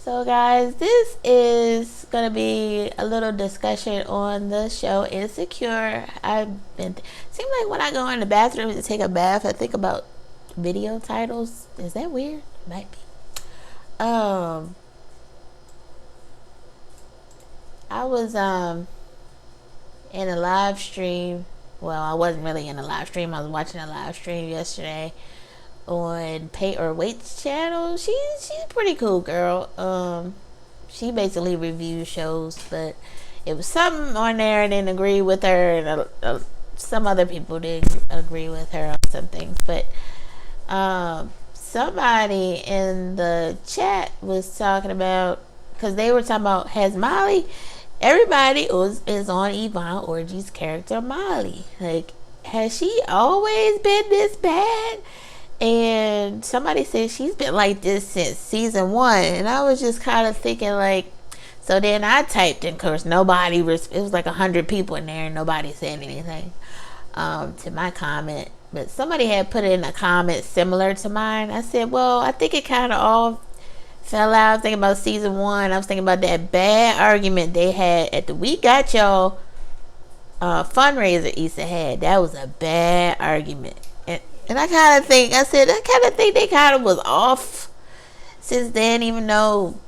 So guys, this is gonna be a little discussion on the show Insecure. Seems like when I go in the bathroom to take a bath, I think about video titles. Is that weird? Might be. I was in a live stream. Well, I wasn't really in a live stream. I was watching a live stream yesterday on Pay or Wait's channel. She's a pretty cool girl. She basically reviews shows, but it was something on there I didn't agree with her, and some other people didn't agree with her on some things. But somebody in the chat was talking about, because they were talking about, has Molly, everybody is on Yvonne Orji's character Molly. Like, has she always been this bad? And somebody said she's been like this since season 1. And I was just kind of thinking, like, so then I typed in, of course, it was like 100 people in there and nobody said anything to my comment. But somebody had put in a comment similar to mine. I said, well, I think it kind of all fell out. I was thinking about season 1. I was thinking about that bad argument they had at the We Got Y'all fundraiser Issa had. That was a bad argument. And I kind of think, they kind of was off since then, even though,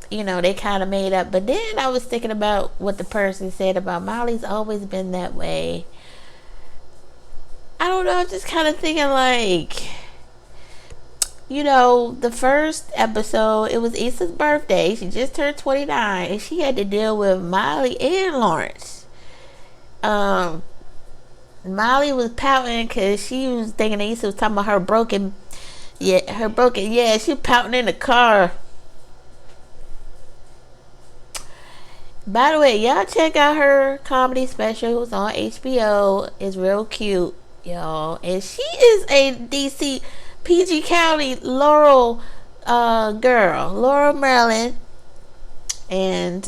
they kind of made up. But then I was thinking about what the person said about Molly's always been that way. I don't know, I'm just kind of thinking, like, the first episode, it was Issa's birthday. She just turned 29, and she had to deal with Molly and Lawrence. Molly was pouting because she was thinking that Issa was talking about her broken. She was pouting in the car. By the way, y'all check out her comedy special. It was on HBO. It's real cute, y'all. And she is a DC, PG County, Laurel girl. Laurel, Maryland. And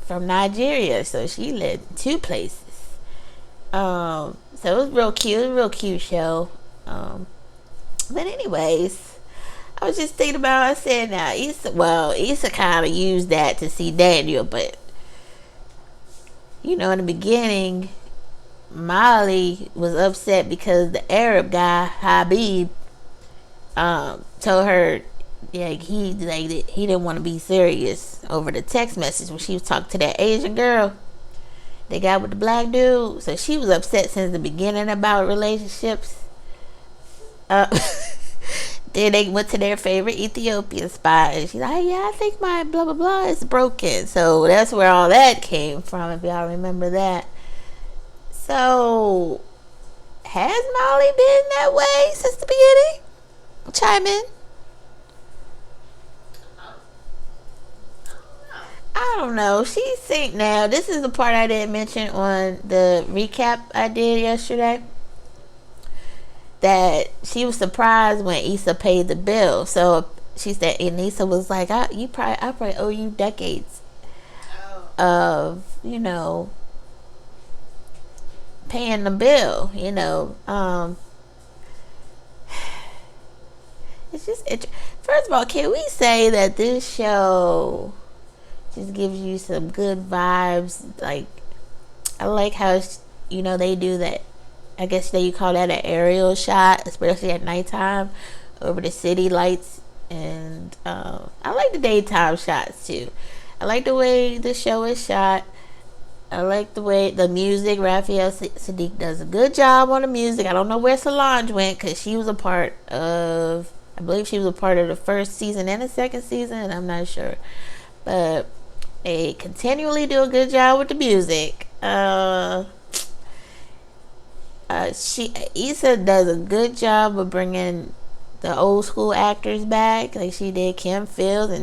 from Nigeria. So she lived in 2 places. So it was real cute show. But anyways, I was just thinking about, I said, now Issa kind of used that to see Daniel, but in the beginning, Molly was upset because the Arab guy Habib told her he didn't want to be serious over the text message when she was talking to that Asian girl, the guy with the black dude. So she was upset since the beginning about relationships. Then they went to their favorite Ethiopian spot, and she's like, yeah, I think my blah blah blah is broken. So that's where all that came from, if y'all remember that. So has Molly been that way since the beginning? Chime in. I don't know. She think now. This is the part I didn't mention on the recap I did yesterday. That she was surprised when Issa paid the bill. So she said, and Issa was like, I probably owe you decades of, paying the bill. It's just first of all, can we say that this show just gives you some good vibes? Like, I like how they do that. I guess you call that an aerial shot, especially at nighttime over the city lights. And I like the daytime shots too. I like the way the show is shot. I like the way the music. Raphael Sadiq does a good job on the music. I don't know where Solange went, because she was a part of, I believe she was a part of the first season and the second season. I'm not sure, but they continually do a good job with the music. Issa does a good job of bringing the old school actors back, like she did Kim Fields,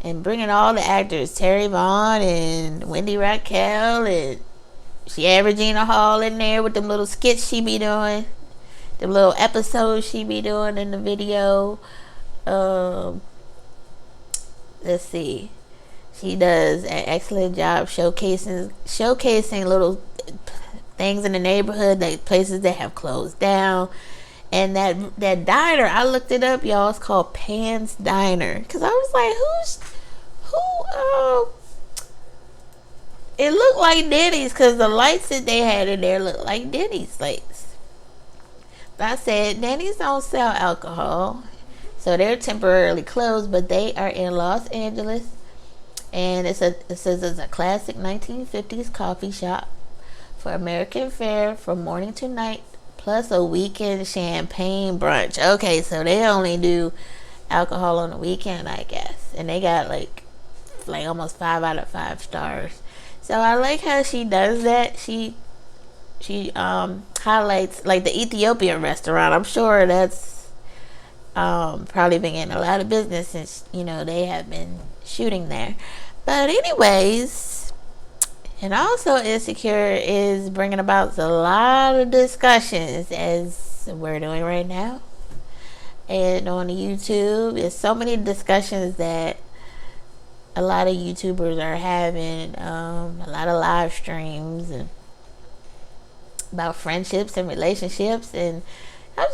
and bringing all the actors, Terry Vaughn and Wendy Raquel, and she had Regina Hall in there with them little skits she be doing, them little episodes she be doing in the video. Let's see, she does an excellent job showcasing little things in the neighborhood, like places that have closed down. And that diner, I looked it up, y'all. It's called Pan's Diner, because I was like, who it looked like Denny's because the lights that they had in there looked like Denny's lights. But I said Denny's don't sell alcohol, so they're temporarily closed, but they are in Los Angeles, and it says it's a classic 1950s coffee shop for American fare from morning to night, plus a weekend champagne brunch. Okay, so they only do alcohol on the weekend, I guess, and they got like almost 5 out of 5 stars. So I like how she does that. She highlights like the Ethiopian restaurant. I'm sure that's probably been getting a lot of business since they have been shooting there. But anyways, and also Insecure is bringing about a lot of discussions as we're doing right now, and on YouTube there's so many discussions that a lot of YouTubers are having, a lot of live streams and about friendships and relationships. And I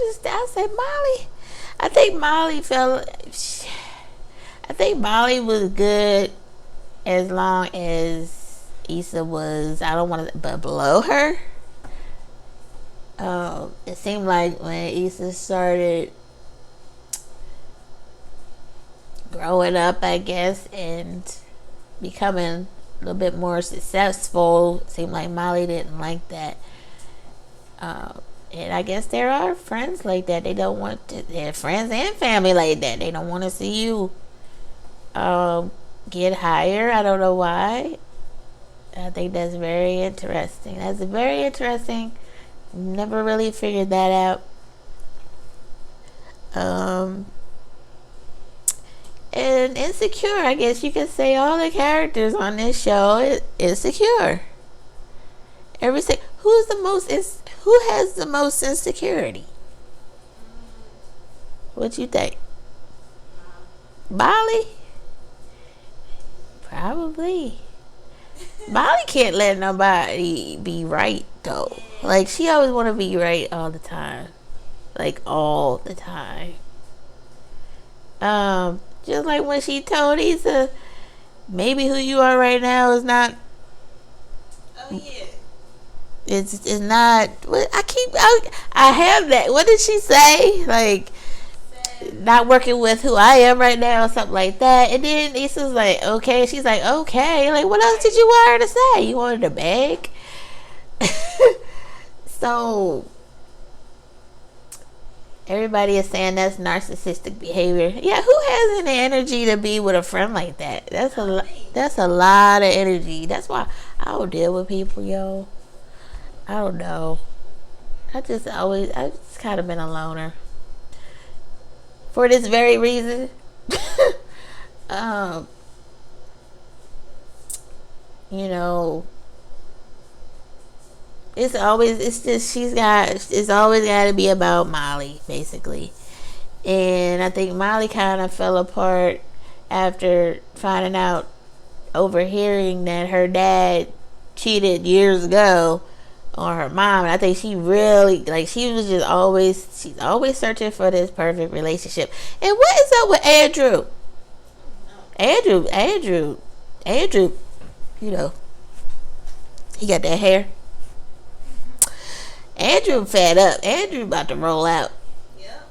say Molly, I think Molly was good as long as Issa was, I don't want to, but below her. It seemed like when Issa started growing up, I guess, and becoming a little bit more successful, it seemed like Molly didn't like that. And I guess there are friends like that. They don't want to, they're friends and family like that. They don't want to see you get higher. I don't know why. I think that's very interesting. That's very interesting. Never really figured that out. And Insecure, I guess you could say all the characters on this show is insecure. Who has the most insecurity? What you think? Molly? Probably. Molly can't let nobody be right though. Like she always want to be right all the time. Like all the time. Just like when she told Issa, maybe who you are right now is not. Oh yeah. It's not. I have that. What did she say? Like, not working with who I am right now, or something like that. And then Issa's like, okay. She's like, okay. Like, what else did you want her to say? You wanted to beg? So everybody is saying that's narcissistic behavior. Yeah, who has any energy to be with a friend like that? That's a lot of energy. That's why I don't deal with people, yo. I don't know. I just kind of been a loner for this very reason. It's always got to be about Molly, basically. And I think Molly kind of fell apart after finding out, overhearing that her dad cheated years ago on her mom. And I think she really, she's always searching for this perfect relationship. And what is up with Andrew? Andrew, he got that hair. Andrew fed up. Andrew about to roll out. Yep.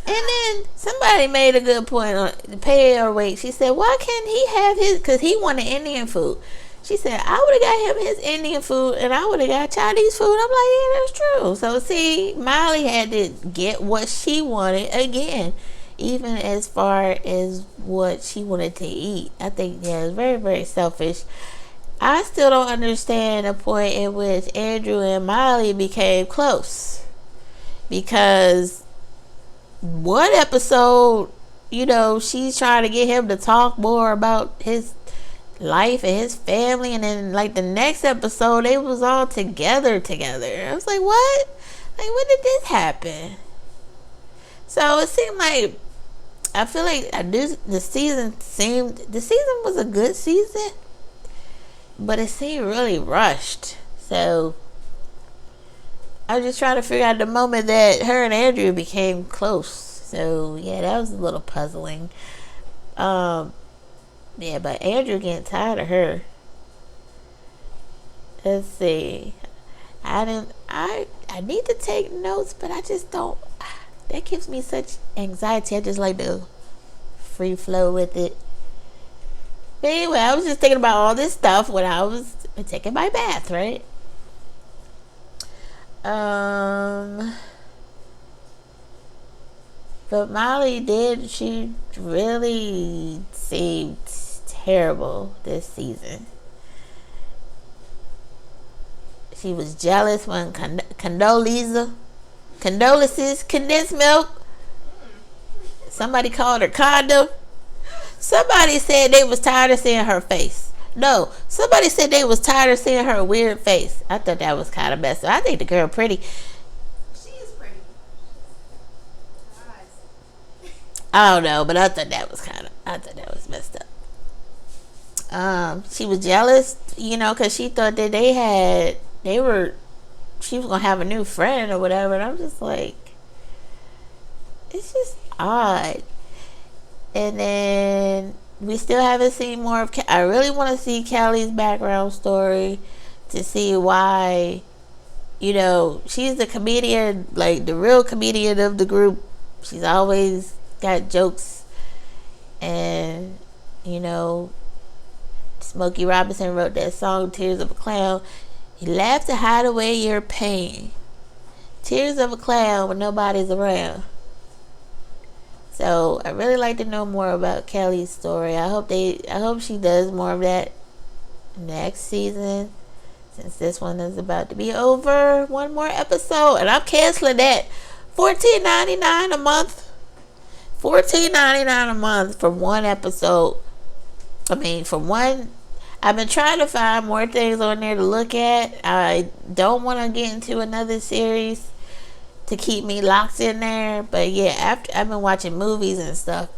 And then somebody made a good point on the pay or wait. She said, why can't he have his, because he wanted Indian food. She said, I would have got him his Indian food and I would have got Chinese food. I'm like, yeah, that's true. So see, Molly had to get what she wanted again, even as far as what she wanted to eat. I think, yeah, it's very, very selfish. I still don't understand the point in which Andrew and Molly became close. Because one episode, she's trying to get him to talk more about his life and his family, and then the next episode they was all together. I was like, what? Like, when did this happen? So it seemed like, I feel like the season was a good season, but it seemed really rushed. So I was just trying to figure out the moment that her and Andrew became close. So yeah, that was a little puzzling. Yeah, but Andrew getting tired of her. Let's see. I need to take notes, but I just don't. That gives me such anxiety. I just like to free flow with it. But anyway, I was just thinking about all this stuff when I was taking my bath, right? But Molly did. She really seemed terrible this season. She was jealous when condolences, condensed milk. Somebody called her condom. Somebody said they was tired of seeing her face. No, somebody said they was tired of seeing her weird face. I thought that was kind of messed up. I think the girl pretty. She is pretty. I don't know, but I thought that was messed up. She was jealous, because she thought that she was gonna have a new friend or whatever. And I'm just like, it's just odd. And then we still haven't seen more of. I really want to see Kelly's background story to see why. She's the comedian, like the real comedian of the group. She's always got jokes, and Smokey Robinson wrote that song "Tears of a Clown." You laugh to hide away your pain. Tears of a clown when nobody's around. So I really like to know more about Kelly's story. I hope she does more of that next season, since this one is about to be over. One more episode, and I'm canceling that. $14.99 a month. $14.99 a month for one episode. I've been trying to find more things on there to look at. I don't want to get into another series to keep me locked in there. But yeah, after I've been watching movies and stuff.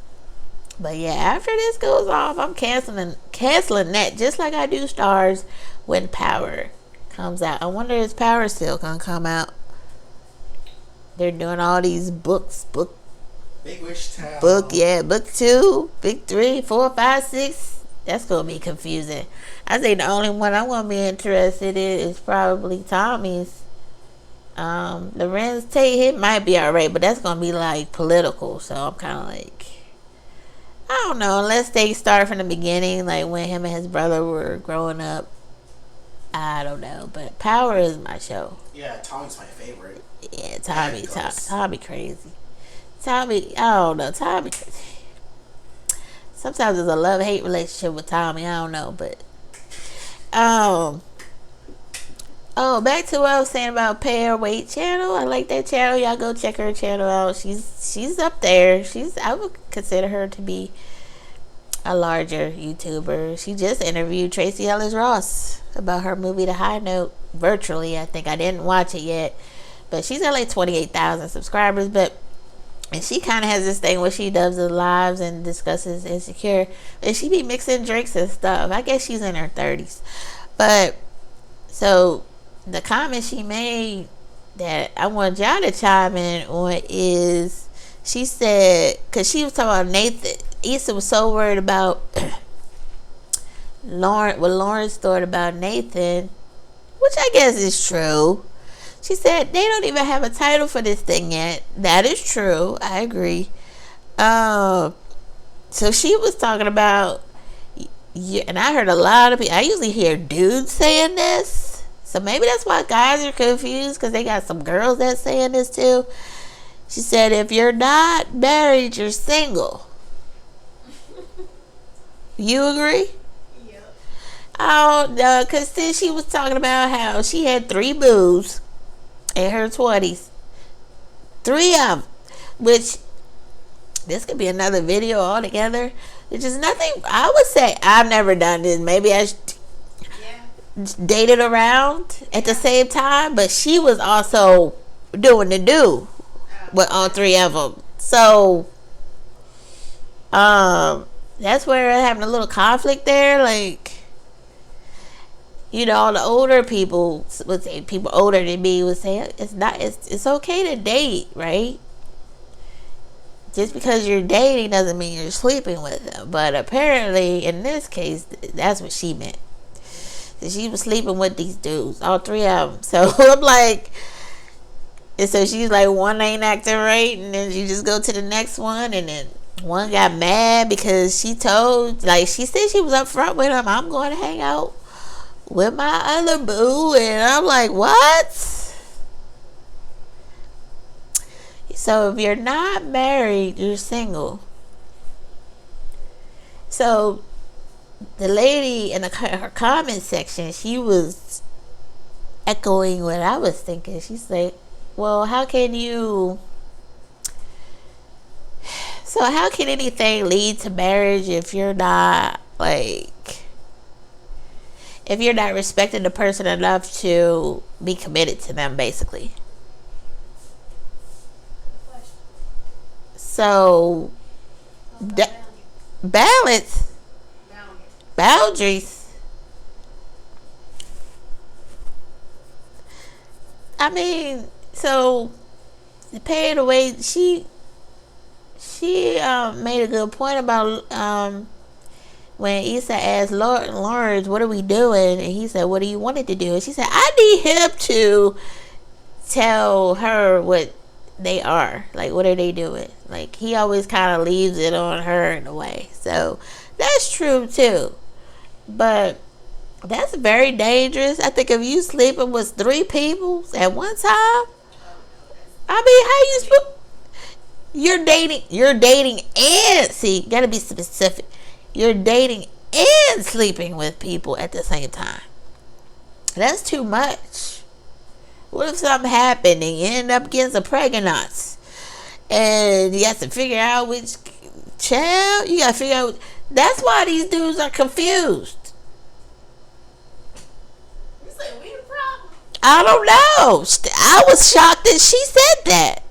But yeah, after this goes off, I'm canceling that, just like I do Stars when Power comes out. I wonder if Power still gonna come out. They're doing all these book Big Wish Town. book 2, big 3, 4, 5, 6. That's gonna be confusing. I think the only one I'm gonna be interested in is probably Tommy's. Lorenz Tate, it might be alright, but that's gonna be like political, so I'm kind of like, I don't know, unless they start from the beginning, like when him and his brother were growing up. I don't know, but Power is my show. Yeah, Tommy's my favorite. Yeah, Tommy crazy. Tommy, I don't know, Tommy crazy. Sometimes there's a love-hate relationship with Tommy. I don't know, but back to what I was saying about Pay or Wait channel. I like that channel. Y'all go check her channel out. She's up there. I would consider her to be a larger YouTuber. She just interviewed Tracy Ellis Ross about her movie The High Note virtually. I think I didn't watch it yet, but she's got like 28,000 subscribers. And she kind of has this thing where she does the lives and discusses Insecure. And she be mixing drinks and stuff. I guess she's in her 30s. But, so, the comment she made that I want y'all to chime in on is, she said, because she was talking about Nathan. Issa was so worried about what Lawrence thought about Nathan, which I guess is true. She said they don't even have a title for this thing yet. That is true. I agree. So she was talking about, and I heard a lot of people. I usually hear dudes saying this, so maybe that's why guys are confused, because they got some girls that saying this too. She said, if you're not married, you're single. You agree? Yep. Oh no, because then she was talking about how she had 3 boos in her 20s. 3 of them. Which, this could be another video altogether. It's just nothing. I would say I've never done this. Maybe I dated around at the same time, but she was also doing the do with all 3 of them. So, that's where I'm having a little conflict there. Like, all the older people would say, people older than me would say, it's okay to date, right? Just because you're dating doesn't mean you're sleeping with them. But apparently, in this case, that's what she meant. So she was sleeping with these dudes, all three of them. So I'm like, and so she's like, one ain't acting right, and then you just go to the next one, and then one got mad because she told, like, she said she was up front with him. I'm going to hang out with my other boo, and I'm like, what? So if you're not married, you're single. So the lady in her comment section, she was echoing what I was thinking. She's like, well, how can anything lead to marriage if you're not respecting the person enough to be committed to them, basically? So balance, boundaries. I mean, so paying away. She made a good point about when Issa asked Lawrence, "What are we doing?" and he said, "What do you want it to do?" and she said, "I need him to tell her what they are. Like, what are they doing?" Like, he always kind of leaves it on her in a way. So that's true too. But that's very dangerous. I think if you sleeping with 3 people at one time, I mean, how you you're dating and, see, you gotta be specific. You're dating and sleeping with people at the same time. That's too much. What if something happened and you end up getting some pregnant, and you have to figure out which child? You gotta figure out. That's why these dudes are confused. You say we the problem? I don't know. I was shocked that she said that.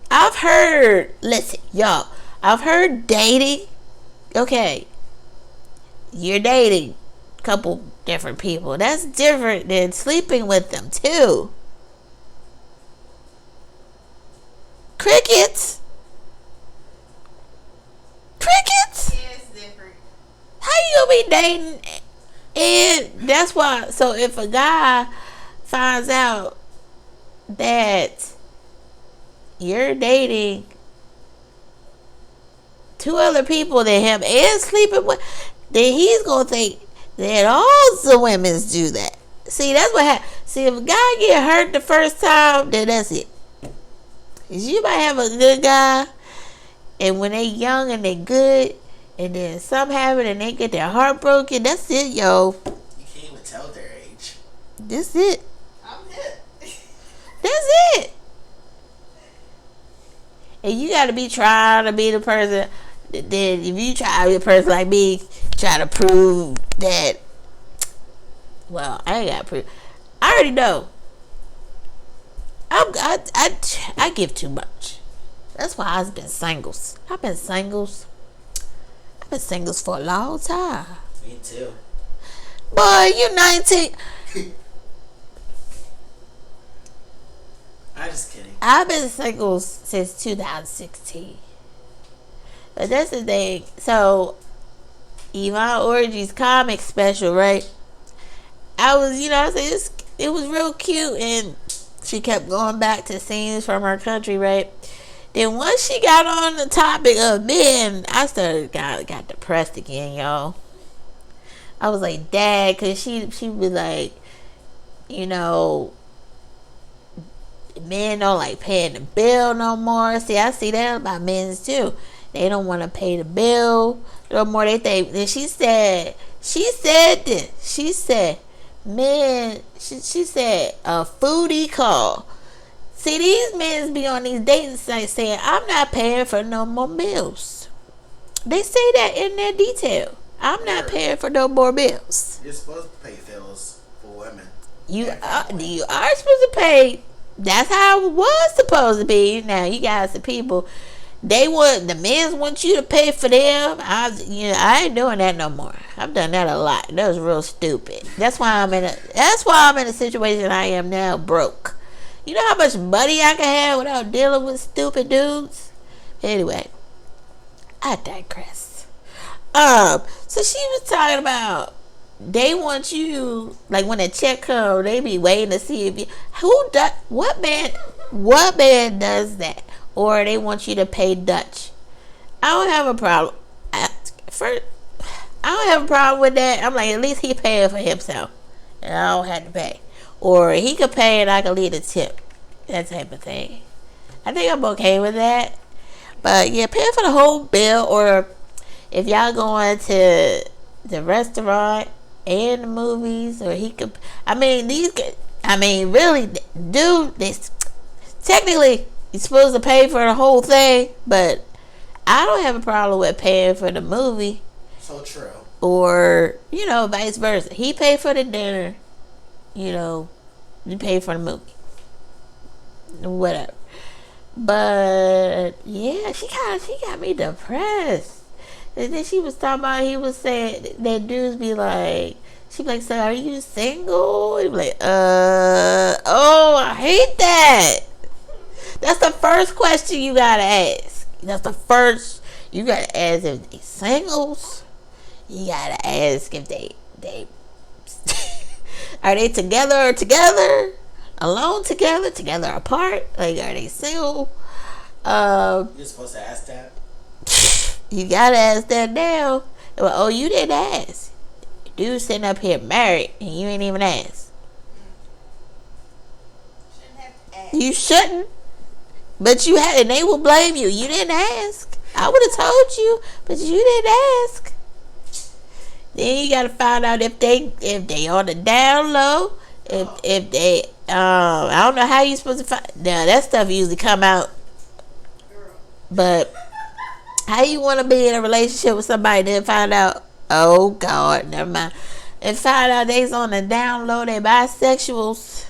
I've heard, listen, y'all, I've heard dating. Okay, you're dating a couple different people. That's different than sleeping with them too. Crickets. Crickets. Yeah, it's different. How you gonna be dating? And that's why. So if a guy finds out that you're dating 2 other people than him and sleeping with, then he's gonna think that all the women do that. See, that's what happens. See, if a guy get hurt the first time, then that's it. Cause you might have a good guy, and when they young and they good, and then something happen and they get their heart broken, that's it, yo. You can't even tell their age. That's it. I'm hip. That's it. And you gotta be trying to be the person. Then if you try to be a person like me, try to prove that. Well, I ain't gotta prove. I already know. I give too much. That's why I've been singles. I've been singles for a long time. Me too. Boy, you 19. I'm just kidding. I've been single since 2016. But that's the thing. So, Yvonne Orgy's comic special, right? I was, I said, it was real cute, and she kept going back to scenes from her country, right? Then once she got on the topic of men, I got depressed again, y'all. I was like, Dad, because she was like, men don't like paying the bill no more. See, I see that about men too. They don't want to pay the bill no more. They think. Then she said this. She said, men. She said a foodie call. See, these men be on these dating sites saying, I'm not paying for no more bills. They say that in their detail. I'm not paying for no more bills. You're supposed to pay bills for women. You are supposed to pay. That's how it was supposed to be. Now you got some people. The men want you to pay for them. I ain't doing that no more. I've done that a lot. That was real stupid. That's why I'm in a situation I am now, broke. You know how much money I can have without dealing with stupid dudes? Anyway, I digress. So she was talking about they want you like when a check comes, they be waiting to see if you what man does that, or they want you to pay Dutch. I don't have a problem. First, I don't have a problem with that. I'm like, at least he paying for himself, and I don't have to pay, or he could pay and I could leave a tip, that type of thing. I think I'm okay with that. But yeah, paying for the whole bill, or if y'all going to the restaurant and the movies, or he could. I mean, really, dude. This technically you're supposed to pay for the whole thing, but I don't have a problem with paying for the movie. So true. Or vice versa. He paid for the dinner. You pay for the movie. Whatever. But yeah, she got me depressed. And then she was talking about, he was saying that dudes be like, she be like, so are you single? He be like, oh, I hate that. That's the first question you gotta ask. That's the first, you gotta ask if they singles. You gotta ask if they are they together, alone, together apart, like are they single? You're supposed to ask that. You gotta ask that now. Well, oh, you didn't ask. Dude sitting up here married and you ain't even ask. Shouldn't have to ask. You shouldn't. But you had, and they will blame you. You didn't ask. I would have told you, but you didn't ask. Then you gotta find out if they on the down low. If they I don't know how you supposed to find. Now that stuff usually come out. But how you want to be in a relationship with somebody then find out, oh God, never mind, and find out they's on the down low, they bisexuals.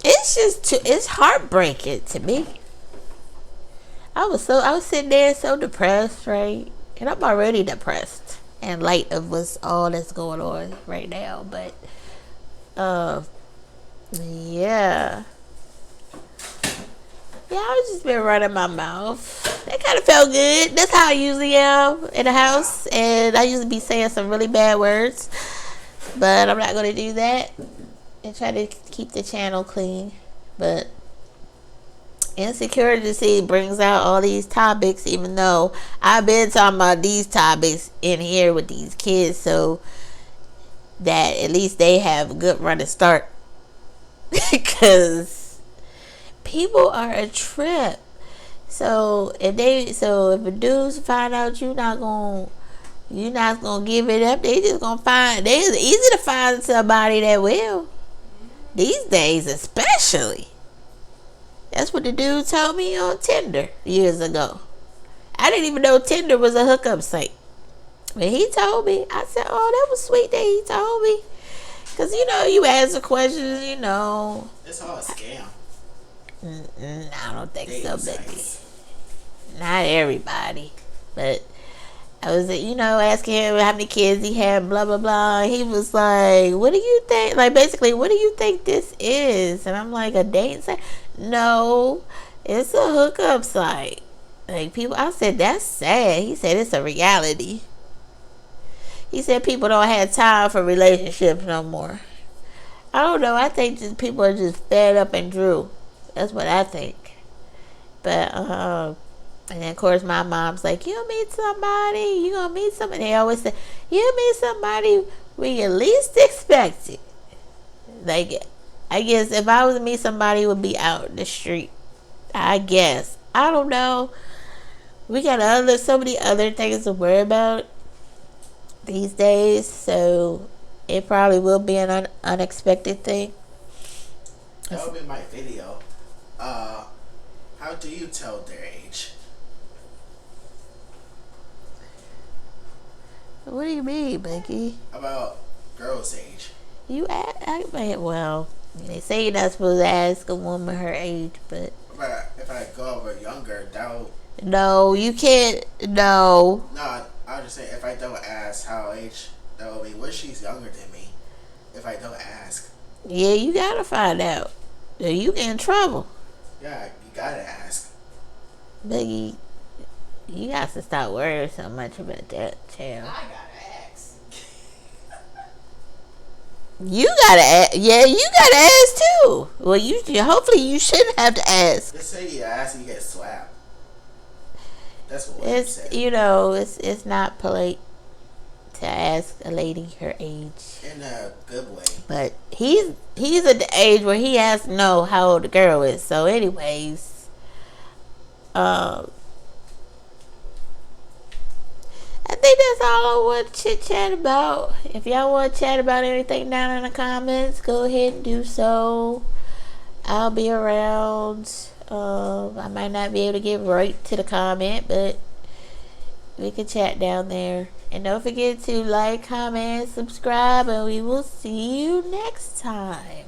It's heartbreaking to me. I was sitting there so depressed, right? And I'm already depressed in light of all that's going on right now. But yeah. Yeah, I've just been running my mouth. That kind of felt good. That's how I usually am in the house. And I usually be saying some really bad words. But I'm not going to do that. And try to keep the channel clean. But insecurity brings out all these topics. Even though I've been talking about these topics in here with these kids. So that at least they have a good run to start. Because people are a trip. So if a dudes find out you're not gonna give it up, they just gonna find. It's easy to find somebody that will. These days, especially. That's what the dude told me on Tinder years ago. I didn't even know Tinder was a hookup site. When he told me, I said, "Oh, that was sweet that he told me." Because you answer questions. It's all a scam. I don't think so, Becky. Sites. Not everybody, but I was, asking him how many kids he had, blah blah blah. He was like, "What do you think? Like, basically, what do you think this is?" And I'm like, "A dating site? No, it's a hookup site." Like people, I said, "That's sad." He said, "It's a reality." He said, "People don't have time for relationships no more." I don't know. I think just people are just fed up and drew. That's what I think. But and then of course my mom's like, you'll meet somebody. You gonna meet somebody. They always say, you'll meet somebody when you least expect it. Like, I guess if I was to meet somebody, it would be out in the street. I guess. I don't know. We got so many other things to worry about these days. So it probably will be an unexpected thing. That would be my video. How do you tell their age? What do you mean, Becky? About girls' age. Well, they say you're not supposed to ask a woman her age, but If I go over younger, no, you can't. No. No, I was just saying, if I don't ask how age, that would be what she's younger than me. If I don't ask. Yeah, you gotta find out. Or you get in trouble. Yeah, gotta ask. Biggie, you got to stop worrying so much about that, child. I gotta ask. You gotta ask. Yeah, you gotta ask too. Well, you hopefully you shouldn't have to ask. Just say you ask, you get slapped. That's what It's said. it's not polite to ask a lady her age. In a good way. But he's at the age where he has to know how old the girl is. So, anyways, I think that's all I want to chit chat about. If y'all want to chat about anything down in the comments, go ahead and do so. I'll be around. I might not be able to get right to the comment, but we can chat down there. And don't forget to like, comment, subscribe, and we will see you next time.